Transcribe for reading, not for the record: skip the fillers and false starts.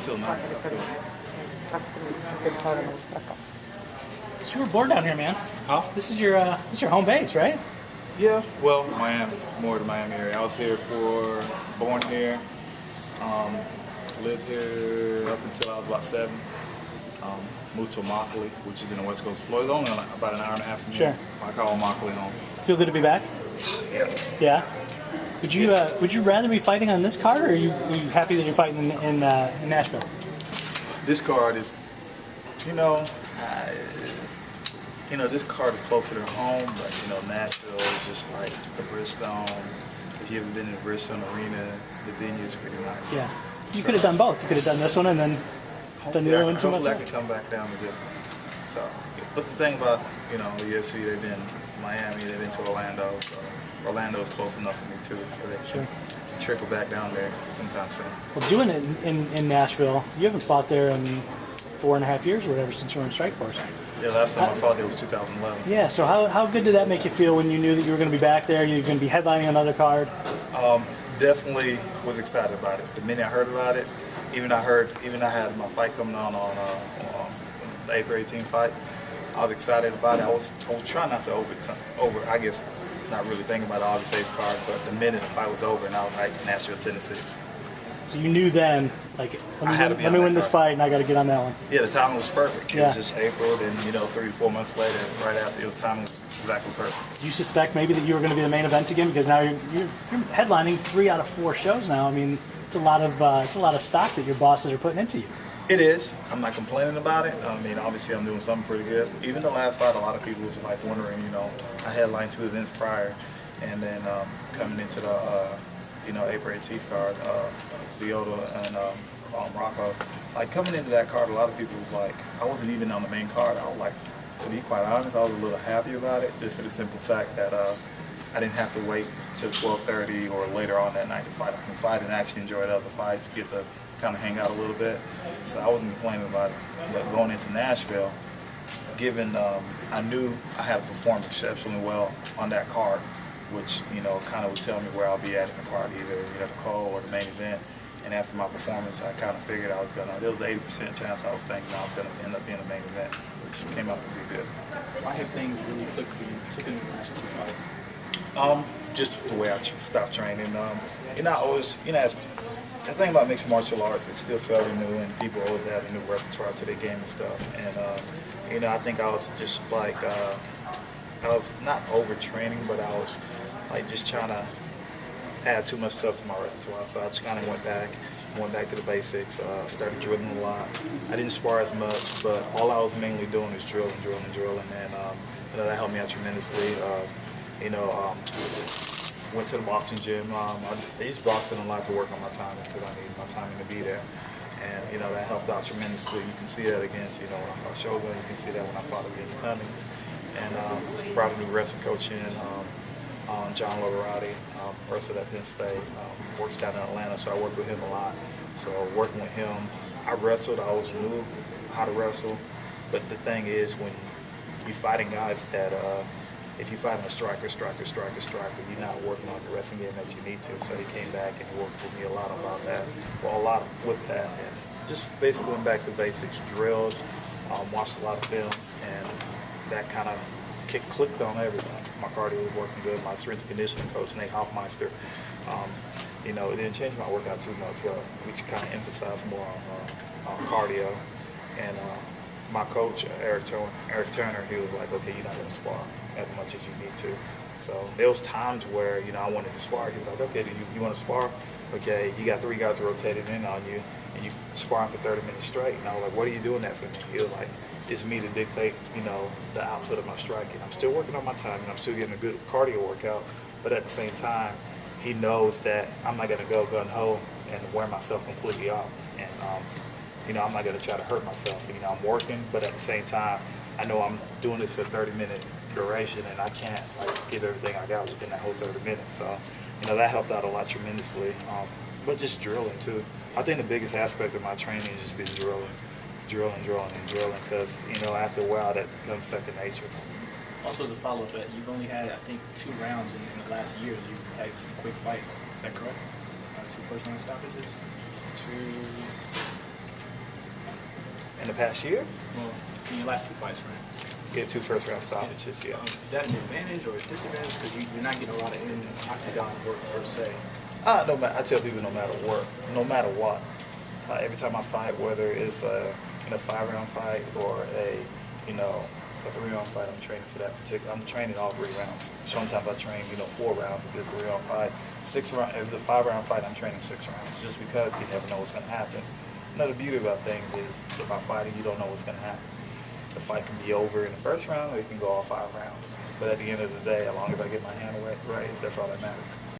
feel nice. I feel. So you were born down here, man. Huh? This is your home base, right? Yeah. Well, Miami, more the Miami area. I was born here, lived here up until I was about 7. Moved to Immokalee, which is in the west coast of Florida. It's only about an hour and a half from here. I call Immokalee home. Feel good to be back? Yeah. Yeah. Would you rather be fighting on this card, or are you happy that you're fighting in Nashville? This card is, this card is closer to home, but Nashville is just like the Bridgestone. If you haven't been to the Bridgestone Arena, the venue is pretty nice. Yeah. You could have done both. You could have done this one and then done the other one 2 months ago. Hopefully I can come back down to this one. So, but the thing about the UFC, they've been Miami, they've been to Orlando. So Orlando is close enough for me too. So they can trickle back down there sometime soon. Well, doing it in Nashville, you haven't fought there in 4.5 years or whatever since you were in Strike Force. Yeah, last time I fought there was 2011. Yeah, so how good did that make you feel when you knew that you were going to be back there, you were going to be headlining another card? Definitely was excited about it. The minute I heard about it, even I had my fight coming on the April 18th fight, I was excited about it. I was trying not to I guess, not really thinking about the August 8th card, but the minute the fight was over and I was like, Nashville, Tennessee. So you knew then, like, let me win this fight and I got to get on that one. Yeah, the timing was perfect. It was just April, then 3 to 4 months later, right after, the timing was exactly perfect. Do you suspect maybe that you were going to be the main event again, because now you're headlining 3 out of 4 shows now? I mean, it's a lot of stock that your bosses are putting into you. It is. I'm not complaining about it. I mean, obviously I'm doing something pretty good. Even the last fight, a lot of people was like wondering, I headlined 2 events prior, and then coming into the April 18th card, Leota and Rocco. Like coming into that card, a lot of people was like, I wasn't even on the main card. I was like, to be quite honest, I was a little happy about it, just for the simple fact that I didn't have to wait till 12:30 or later on that night to fight. I can fight and actually enjoy the other fights, get to kind of hang out a little bit. So I wasn't complaining about it. But going into Nashville, given I knew I had to perform exceptionally well on that card, which kind of would tell me where I'll be at in the card, either the call or the main event. And after my performance, I kind of figured I was there was an 80% chance I was thinking I was going to end up being the main event, which came out to be good. Why have things really clicked for you, particularly in the last 2 fights? Just the way I stopped training. I always, the thing about mixed martial arts, it's still fairly new, and people always have a new repertoire to their game and stuff. And I think I was just like, I was not overtraining, but I was like just trying to add too much stuff to my repertoire. So I just kind of went back to the basics. Started drilling a lot. I didn't spar as much, but all I was mainly doing is drilling, and that helped me out tremendously. Went to the boxing gym. I used boxing a lot to work on my timing, because I needed my timing to be there. And that helped out tremendously. You can see that against when I fought Shogun. You can see that when I fought against Cummings. And brought a new wrestling coach in, John Lavarati, wrestled at Penn State. Works down in Atlanta, so I worked with him a lot. So working with him, I wrestled. I always knew how to wrestle. But the thing is, when you're fighting guys that if you're fighting a striker, you're not working on the wrestling game that you need to. So he came back and he worked with me a lot about that. Well, a lot with that. And just basically went back to the basics, drilled, watched a lot of film, and that kind of clicked on everything. My cardio was working good. My strength and conditioning coach, Nate Hoffmeister, it didn't change my workout too much. We kind of emphasized more on cardio. And my coach, Eric Turner, he was like, okay, you're not going to spar as much as you need to. So there was times where, I wanted to spar. He was like, okay, you want to spar? Okay, you got 3 guys rotating in on you, and you sparring for 30 minutes straight. And I was like, what are you doing that for me? He was like, it's me to dictate, the output of my striking. I'm still working on my timing. I'm still getting a good cardio workout, but at the same time, he knows that I'm not going to go gun-ho and wear myself completely off. And, I'm not going to try to hurt myself. I'm working, but at the same time, I know I'm doing this for a 30-minute duration, and I can't give everything I got within that whole 30 minutes. So, that helped out a lot tremendously. But just drilling too. I think the biggest aspect of my training has just been drilling, because after a while that becomes second nature. Also, as a follow-up, you've only had, I think, 2 rounds in the last years. You've had some quick fights. Is that correct? 2 first-round stoppages. 2. In the past year, Well, in your last 2 fights, right? get 2 first-round stoppages, yeah. Is that an advantage or a disadvantage? Because you're not getting a lot of in-octagon work per se. No matter, I tell people no matter what, every time I fight, whether it's in a 5-round fight or a 3-round fight, I'm training for that particular. I'm training all 3 rounds. Sometimes I train 4 rounds if it's a 3-round fight. 6-round, if it's a 5-round fight, I'm training 6 rounds just because you never know what's going to happen. Another beauty about things is if I'm fighting, you don't know what's going to happen. The fight can be over in the first round or it can go all 5 rounds. But at the end of the day, as long as I get my hand raised, that's all that matters.